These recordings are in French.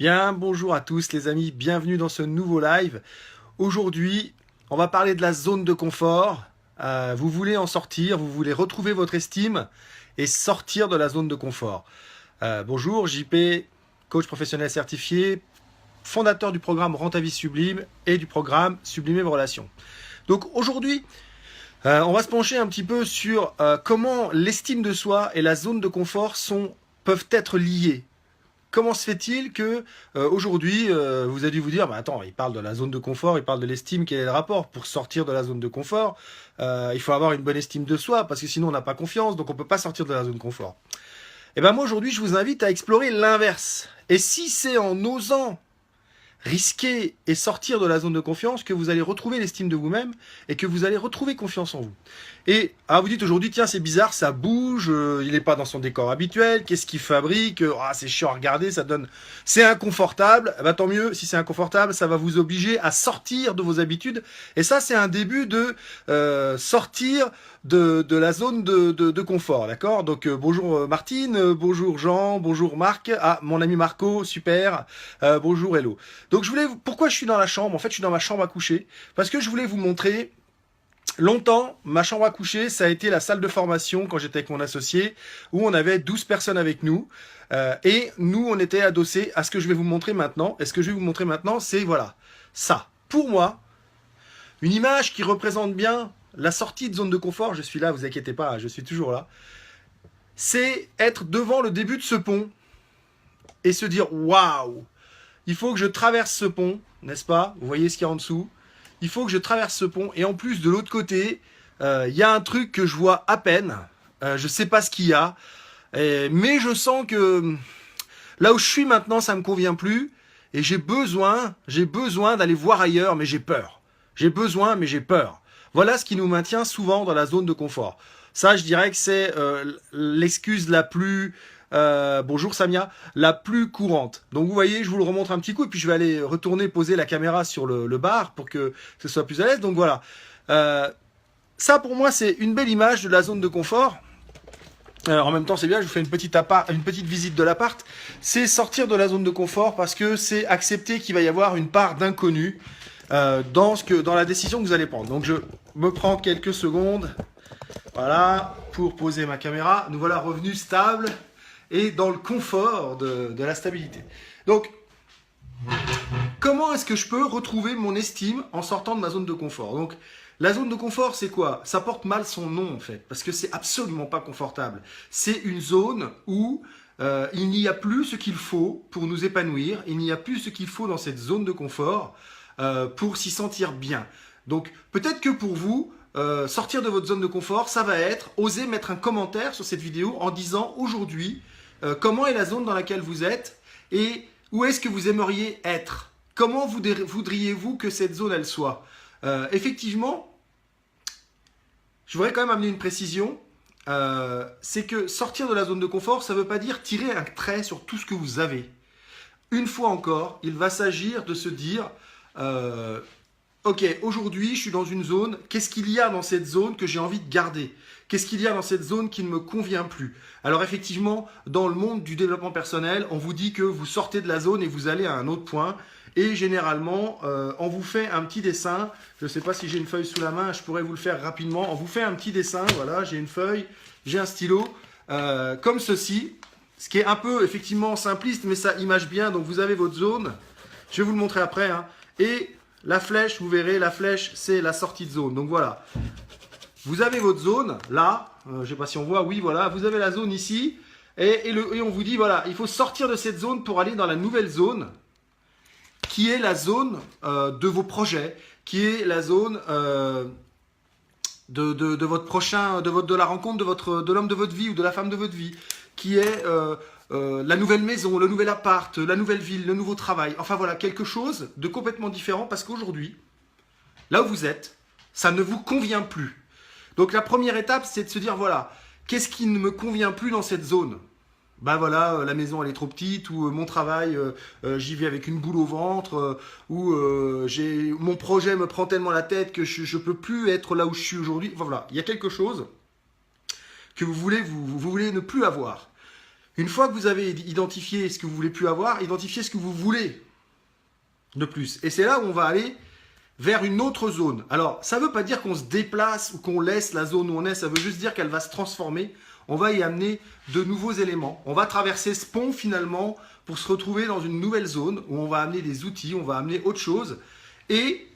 Bien, bonjour à tous les amis, bienvenue dans ce nouveau live. Aujourd'hui, on va parler de la zone de confort. Vous voulez en sortir, vous voulez retrouver votre estime et sortir de la zone de confort. Bonjour, JP, coach professionnel certifié, fondateur du programme Rends ta vie sublime et du programme Sublimer vos relations. Donc aujourd'hui, on va se pencher un petit peu sur comment l'estime de soi et la zone de confort peuvent être liées. Comment se fait-il que aujourd'hui, vous avez dû vous dire, bah attends, il parle de la zone de confort, il parle de l'estime, quel est le rapport? Pour sortir de la zone de confort, il faut avoir une bonne estime de soi, parce que sinon on n'a pas confiance, donc on ne peut pas sortir de la zone de confort. Et ben moi aujourd'hui, je vous invite à explorer l'inverse. Et si c'est en osant risquer et sortir de la zone de confiance que vous allez retrouver l'estime de vous-même et que vous allez retrouver confiance en vous. Et vous dites aujourd'hui, tiens, c'est bizarre, ça bouge, il n'est pas dans son décor habituel, qu'est-ce qu'il fabrique, c'est chiant à regarder, ça donne... C'est inconfortable, bah, tant mieux, si c'est inconfortable, ça va vous obliger à sortir de vos habitudes. Et ça, c'est un début de sortir de la zone de confort, d'accord? Donc bonjour Martine, bonjour Jean, bonjour Marc, mon ami Marco, super, bonjour Hello. Donc pourquoi je suis dans la chambre? En fait, je suis dans ma chambre à coucher, parce que je voulais vous montrer. Longtemps, ma chambre à coucher, ça a été la salle de formation quand j'étais avec mon associé, où on avait 12 personnes avec nous. Et nous, on était adossés à ce que je vais vous montrer maintenant. Et ce que je vais vous montrer maintenant, c'est voilà, ça. Pour moi, une image qui représente bien la sortie de zone de confort. Je suis là, vous inquiétez pas, je suis toujours là. C'est être devant le début de ce pont et se dire, waouh, il faut que je traverse ce pont, n'est-ce pas? Vous voyez ce qu'il y a en dessous? Il faut que je traverse ce pont. Et en plus, de l'autre côté, il y a un truc que je vois à peine. Je ne sais pas ce qu'il y a. Mais je sens que là où je suis maintenant, ça ne me convient plus. Et j'ai besoin d'aller voir ailleurs, mais j'ai peur. J'ai besoin, mais j'ai peur. Voilà ce qui nous maintient souvent dans la zone de confort. Ça, je dirais que c'est l'excuse la plus... bonjour Samia, la plus courante. Donc vous voyez, je vous le remontre un petit coup et puis je vais aller retourner poser la caméra sur le bar pour que ce soit plus à l'aise. Donc voilà. Ça pour moi c'est une belle image de la zone de confort. En même temps c'est bien, je vous fais une petite visite de l'appart. C'est sortir de la zone de confort parce que c'est accepter qu'il va y avoir une part d'inconnu dans la décision que vous allez prendre. Donc je me prends quelques secondes. Voilà, pour poser ma caméra. Nous voilà revenus stables et dans le confort de la stabilité. Donc, comment est-ce que je peux retrouver mon estime en sortant de ma zone de confort? Donc, la zone de confort, c'est quoi? Ça porte mal son nom, en fait, parce que c'est absolument pas confortable. C'est une zone où il n'y a plus ce qu'il faut pour nous épanouir, il n'y a plus ce qu'il faut dans cette zone de confort pour s'y sentir bien. Donc, peut-être que pour vous, sortir de votre zone de confort, ça va être oser mettre un commentaire sur cette vidéo en disant aujourd'hui, comment est la zone dans laquelle vous êtes et où est-ce que vous aimeriez être? Comment voudriez-vous que cette zone elle soit? Effectivement, je voudrais quand même amener une précision. C'est que sortir de la zone de confort, ça ne veut pas dire tirer un trait sur tout ce que vous avez. Une fois encore, il va s'agir de se dire ok, aujourd'hui je suis dans une zone, qu'est-ce qu'il y a dans cette zone que j'ai envie de garder? Qu'est-ce qu'il y a dans cette zone qui ne me convient plus? Alors effectivement, dans le monde du développement personnel, on vous dit que vous sortez de la zone et vous allez à un autre point. Et généralement, on vous fait un petit dessin. Je ne sais pas si j'ai une feuille sous la main, je pourrais vous le faire rapidement. On vous fait un petit dessin, voilà, j'ai une feuille, j'ai un stylo, comme ceci. Ce qui est un peu effectivement simpliste, mais ça image bien. Donc vous avez votre zone, je vais vous le montrer après. Et la flèche, vous verrez, la flèche, c'est la sortie de zone. Donc voilà. Vous avez votre zone, là, je ne sais pas si on voit, oui, voilà, vous avez la zone ici, et on vous dit, voilà, il faut sortir de cette zone pour aller dans la nouvelle zone, qui est la zone de vos projets, qui est la zone de votre prochain, de la rencontre de l'homme de votre vie ou de la femme de votre vie, qui est la nouvelle maison, le nouvel appart, la nouvelle ville, le nouveau travail, enfin voilà, quelque chose de complètement différent, parce qu'aujourd'hui, là où vous êtes, ça ne vous convient plus. Donc la première étape, c'est de se dire, voilà, qu'est-ce qui ne me convient plus dans cette zone? Ben voilà, la maison elle est trop petite, ou mon travail, j'y vais avec une boule au ventre, ou mon projet me prend tellement la tête que je ne peux plus être là où je suis aujourd'hui. Enfin, voilà, il y a quelque chose que vous voulez ne plus avoir. Une fois que vous avez identifié ce que vous voulez plus avoir, identifiez ce que vous voulez de plus. Et c'est là où on va aller vers une autre zone. Alors, ça ne veut pas dire qu'on se déplace ou qu'on laisse la zone où on est, ça veut juste dire qu'elle va se transformer. On va y amener de nouveaux éléments. On va traverser ce pont finalement pour se retrouver dans une nouvelle zone où on va amener des outils, on va amener autre chose et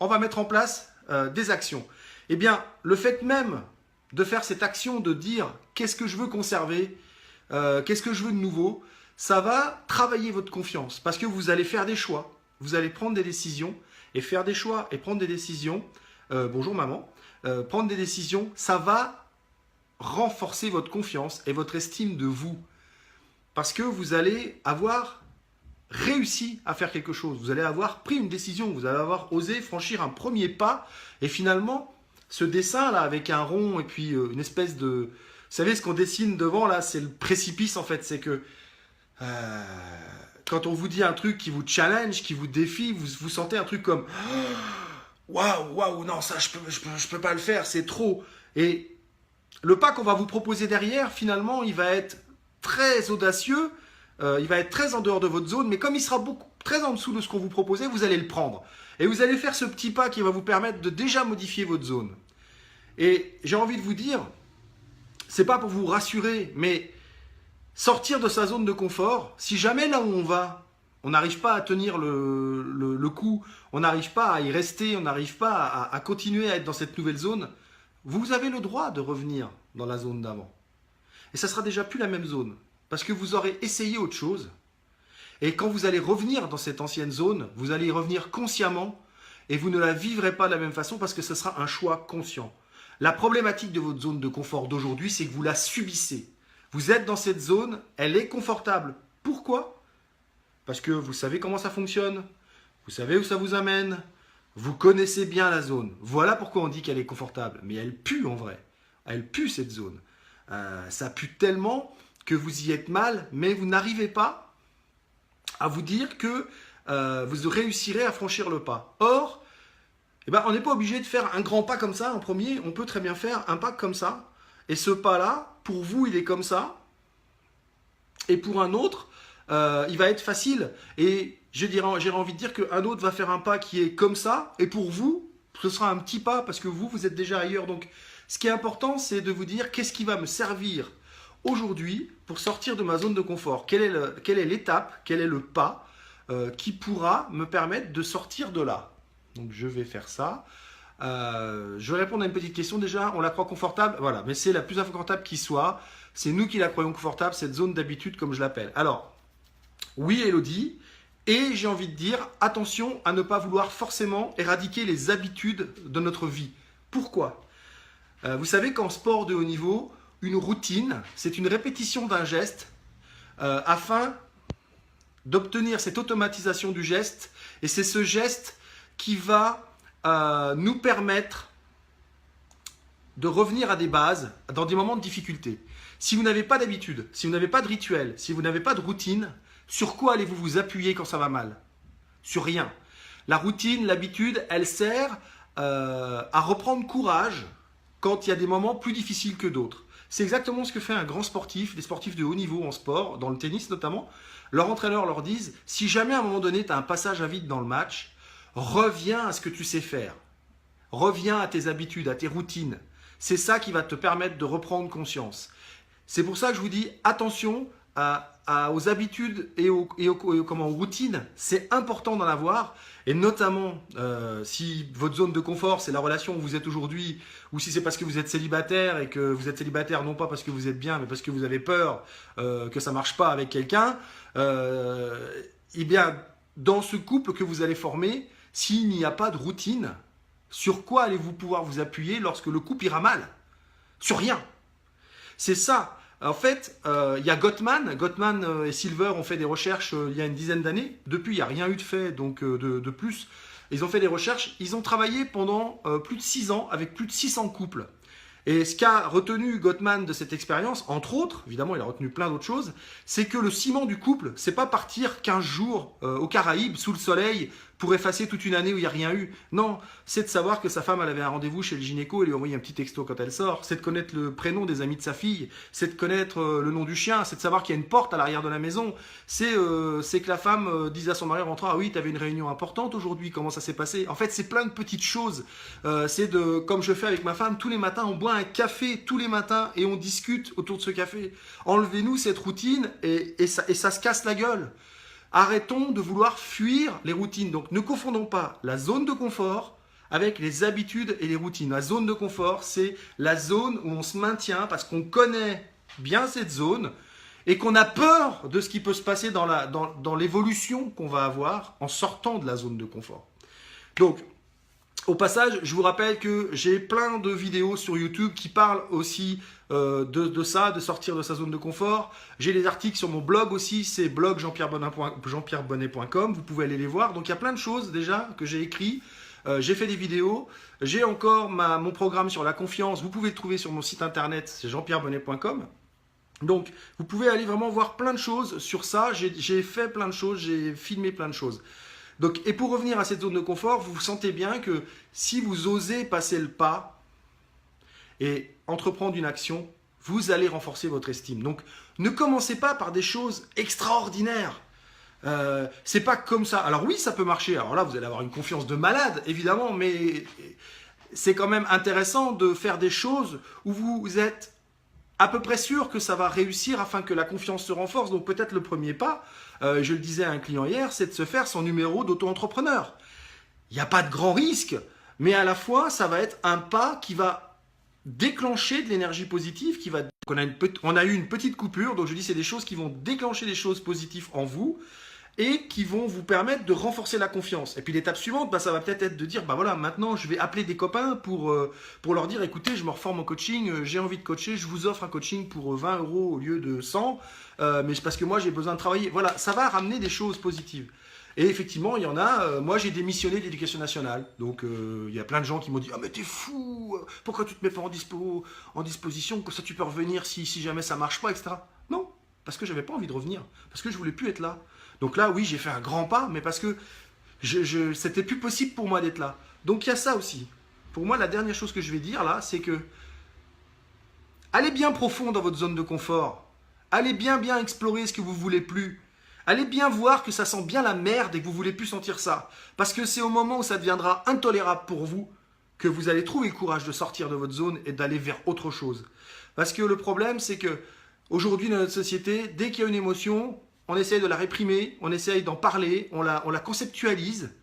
on va mettre en place des actions. Eh bien, le fait même de faire cette action, de dire qu'est-ce que je veux conserver, qu'est-ce que je veux de nouveau, ça va travailler votre confiance parce que vous allez faire des choix, vous allez prendre des décisions et faire des choix et prendre des décisions. Bonjour maman. Prendre des décisions, ça va renforcer votre confiance et votre estime de vous parce que vous allez avoir réussi à faire quelque chose, vous allez avoir pris une décision, vous allez avoir osé franchir un premier pas et finalement ce dessin là avec un rond et puis une espèce de... Vous savez ce qu'on dessine devant là, c'est le précipice en fait, c'est que quand on vous dit un truc qui vous challenge, qui vous défie, vous sentez un truc comme waouh, waouh, non ça je peux pas le faire, c'est trop. Et le pas qu'on va vous proposer derrière, finalement, il va être très audacieux, il va être très en dehors de votre zone, mais comme il sera très en dessous de ce qu'on vous proposait, vous allez le prendre. Et vous allez faire ce petit pas qui va vous permettre de déjà modifier votre zone. Et j'ai envie de vous dire, c'est pas pour vous rassurer, mais sortir de sa zone de confort, si jamais là où on va, on n'arrive pas à tenir le coup, on n'arrive pas à y rester, on n'arrive pas à continuer à être dans cette nouvelle zone, vous avez le droit de revenir dans la zone d'avant. Et ça sera déjà plus la même zone, parce que vous aurez essayé autre chose. Et quand vous allez revenir dans cette ancienne zone, vous allez y revenir consciemment, et vous ne la vivrez pas de la même façon, parce que ce sera un choix conscient. La problématique de votre zone de confort d'aujourd'hui, c'est que vous la subissez. Vous êtes dans cette zone, elle est confortable. Pourquoi ? Parce que vous savez comment ça fonctionne, vous savez où ça vous amène, vous connaissez bien la zone. Voilà pourquoi on dit qu'elle est confortable. Mais elle pue en vrai. Elle pue cette zone. Ça pue tellement que vous y êtes mal, mais vous n'arrivez pas à vous dire que vous réussirez à franchir le pas. Or, eh ben, on n'est pas obligé de faire un grand pas comme ça en premier. On peut très bien faire un pas comme ça. Et ce pas-là, pour vous, il est comme ça. Et pour un autre, il va être facile. Et j'ai envie de dire qu'un autre va faire un pas qui est comme ça. Et pour vous, ce sera un petit pas parce que vous êtes déjà ailleurs. Donc, ce qui est important, c'est de vous dire qu'est-ce qui va me servir aujourd'hui pour sortir de ma zone de confort. Quelle est l'étape, quel est le pas qui pourra me permettre de sortir de là. Donc, je vais faire ça. Je vais répondre à une petite question déjà. On la croit confortable, voilà, mais c'est la plus inconfortable qui soit. C'est nous qui la croyons confortable, cette zone d'habitude comme je l'appelle. Alors, oui Elodie, et j'ai envie de dire, attention à ne pas vouloir forcément éradiquer les habitudes de notre vie. Pourquoi ? Vous savez qu'en sport de haut niveau, une routine, c'est une répétition d'un geste afin d'obtenir cette automatisation du geste. Et c'est ce geste qui va nous permettre de revenir à des bases dans des moments de difficulté. Si vous n'avez pas d'habitude, si vous n'avez pas de rituel, si vous n'avez pas de routine, sur quoi allez-vous vous appuyer quand ça va mal ? Sur rien. La routine, l'habitude, elle sert à reprendre courage quand il y a des moments plus difficiles que d'autres. C'est exactement ce que fait un grand sportif, des sportifs de haut niveau en sport, dans le tennis notamment. Leurs entraîneurs leur disent, si jamais à un moment donné, tu as un passage à vide dans le match, reviens à ce que tu sais faire. Reviens à tes habitudes, à tes routines. C'est ça qui va te permettre de reprendre conscience. C'est pour ça que je vous dis attention aux habitudes et aux routines. C'est important d'en avoir. Et notamment, si votre zone de confort, c'est la relation où vous êtes aujourd'hui, ou si c'est parce que vous êtes célibataire et que vous êtes célibataire non pas parce que vous êtes bien, mais parce que vous avez peur que ça ne marche pas avec quelqu'un, eh bien, dans ce couple que vous allez former, s'il n'y a pas de routine, sur quoi allez-vous pouvoir vous appuyer lorsque le couple ira mal ? Sur rien. C'est ça. En fait, il y a Gottman et Silver ont fait des recherches il y a une dizaine d'années. Depuis, il n'y a rien eu de fait donc, de plus. Ils ont fait des recherches. Ils ont travaillé pendant plus de 6 ans avec plus de 600 couples. Et ce qu'a retenu Gottman de cette expérience, entre autres, évidemment il a retenu plein d'autres choses, c'est que le ciment du couple, c'est pas partir 15 jours aux Caraïbes, sous le soleil, pour effacer toute une année où il n'y a rien eu. Non, c'est de savoir que sa femme, elle avait un rendez-vous chez le gynéco et lui envoyer un petit texto quand elle sort. C'est de connaître le prénom des amis de sa fille. C'est de connaître le nom du chien. C'est de savoir qu'il y a une porte à l'arrière de la maison. C'est que la femme dise à son mari rentrant, ah oui, tu avais une réunion importante aujourd'hui, comment ça s'est passé? En fait, c'est plein de petites choses. C'est de, comme je fais avec ma femme, tous les matins, on boit un café tous les matins et on discute autour de ce café. Enlevez-nous cette routine et ça se casse la gueule. Arrêtons de vouloir fuir les routines. Donc ne confondons pas la zone de confort avec les habitudes et les routines. La zone de confort, c'est la zone où on se maintient parce qu'on connaît bien cette zone et qu'on a peur de ce qui peut se passer dans l'évolution qu'on va avoir en sortant de la zone de confort. Donc, au passage, je vous rappelle que j'ai plein de vidéos sur YouTube qui parlent aussi de ça, de sortir de sa zone de confort. J'ai des articles sur mon blog aussi, c'est blog jeanpierrebonnet.com, vous pouvez aller les voir. Donc il y a plein de choses déjà que j'ai écrit, j'ai fait des vidéos, j'ai encore mon programme sur la confiance, vous pouvez le trouver sur mon site internet, c'est jeanpierrebonnet.com. Donc vous pouvez aller vraiment voir plein de choses sur ça, j'ai fait plein de choses, j'ai filmé plein de choses. Donc, et pour revenir à cette zone de confort, vous sentez bien que si vous osez passer le pas et entreprendre une action, vous allez renforcer votre estime. Donc, ne commencez pas par des choses extraordinaires. C'est pas comme ça. Alors oui, ça peut marcher. Alors là, vous allez avoir une confiance de malade, évidemment, mais c'est quand même intéressant de faire des choses où vous êtes à peu près sûr que ça va réussir afin que la confiance se renforce. Donc peut-être le premier pas, je le disais à un client hier, c'est de se faire son numéro d'auto-entrepreneur. Il n'y a pas de grand risque, mais à la fois, ça va être un pas qui va déclencher de l'énergie positive, on a eu une petite coupure, donc je dis c'est des choses qui vont déclencher des choses positives en vous et qui vont vous permettre de renforcer la confiance. Et puis l'étape suivante, ça va peut-être être de dire, voilà, maintenant je vais appeler des copains pour leur dire, écoutez, je me reforme en coaching, j'ai envie de coacher, je vous offre un coaching pour 20 € au lieu de 100, mais parce que moi j'ai besoin de travailler. Voilà, ça va ramener des choses positives. Et effectivement, il y en a, moi j'ai démissionné de l'éducation nationale, donc il y a plein de gens qui m'ont dit, ah mais t'es fou, pourquoi tu te mets pas en disposition, comme ça tu peux revenir si jamais ça marche pas, etc. Non, parce que j'avais pas envie de revenir, parce que je voulais plus être là. Donc là, oui, j'ai fait un grand pas, mais parce que c'était plus possible pour moi d'être là. Donc il y a ça aussi. Pour moi, la dernière chose que je vais dire là, c'est que allez bien profond dans votre zone de confort. Allez bien explorer ce que vous voulez plus. Allez bien voir que ça sent bien la merde et que vous voulez plus sentir ça. Parce que c'est au moment où ça deviendra intolérable pour vous que vous allez trouver le courage de sortir de votre zone et d'aller vers autre chose. Parce que le problème, c'est que aujourd'hui dans notre société, dès qu'il y a une émotion, on essaye de la réprimer, on essaye d'en parler, on la conceptualise,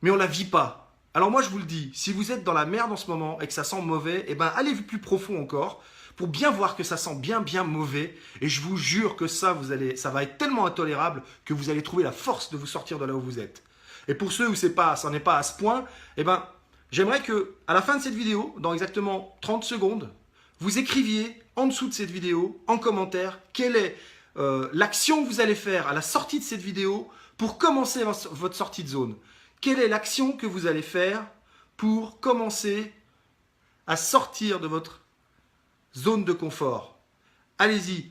mais on la vit pas. Alors moi je vous le dis, si vous êtes dans la merde en ce moment et que ça sent mauvais, allez plus profond encore pour bien voir que ça sent bien mauvais. Et je vous jure que ça va être tellement intolérable que vous allez trouver la force de vous sortir de là où vous ê't. Et pour ceux où ça n'en est pas à ce point, j'aimerais que à la fin de cette vidéo, dans exactement 30 secondes, vous écriviez en dessous de cette vidéo, en commentaire, quelle est l'action que vous allez faire à la sortie de cette vidéo pour commencer votre sortie de zone. Quelle est l'action que vous allez faire pour commencer à sortir de votre zone de confort? Allez-y,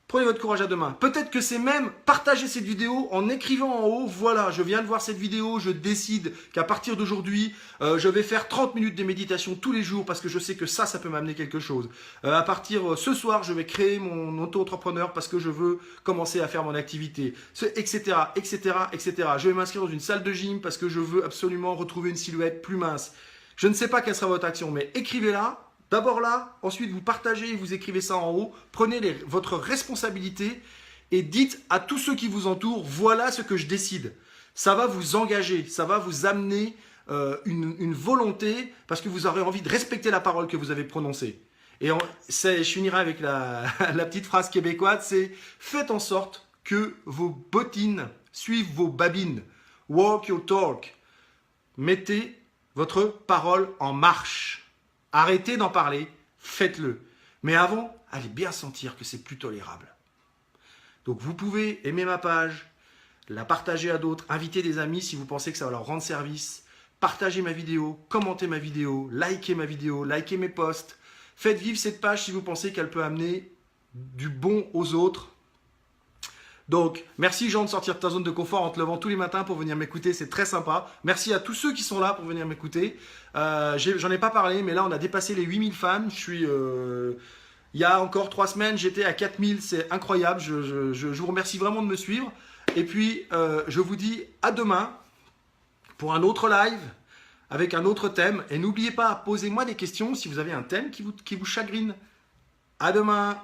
prenez votre courage à deux mains. Peut-être que c'est même partager cette vidéo en écrivant en haut, voilà, je viens de voir cette vidéo, je décide qu'à partir d'aujourd'hui, je vais faire 30 minutes de méditation tous les jours parce que je sais que ça peut m'amener quelque chose. À partir ce soir, je vais créer mon auto-entrepreneur parce que je veux commencer à faire mon activité, etc., etc., etc. Je vais m'inscrire dans une salle de gym parce que je veux absolument retrouver une silhouette plus mince. Je ne sais pas quelle sera votre action, mais écrivez-la. D'abord là, ensuite vous partagez, vous écrivez ça en haut, prenez votre responsabilité et dites à tous ceux qui vous entourent, voilà ce que je décide. Ça va vous engager, ça va vous amener une volonté parce que vous aurez envie de respecter la parole que vous avez prononcée. Et je finirai avec la petite phrase québécoise, c'est « Faites en sorte que vos bottines suivent vos babines. Walk your talk. » Mettez votre parole en marche. Arrêtez d'en parler, faites-le. Mais avant, allez bien sentir que c'est plus tolérable. Donc vous pouvez aimer ma page, la partager à d'autres, inviter des amis si vous pensez que ça va leur rendre service, partager ma vidéo, commenter ma vidéo, liker mes posts. Faites vivre cette page si vous pensez qu'elle peut amener du bon aux autres. Donc, merci Jean de sortir de ta zone de confort en te levant tous les matins pour venir m'écouter, c'est très sympa. Merci à tous ceux qui sont là pour venir m'écouter. J'en ai pas parlé, mais là on a dépassé les 8000 fans. Il y a encore 3 semaines, j'étais à 4000, c'est incroyable. Je vous remercie vraiment de me suivre. Et puis, je vous dis à demain pour un autre live avec un autre thème. Et n'oubliez pas, posez-moi des questions si vous avez un thème qui vous chagrine. À demain!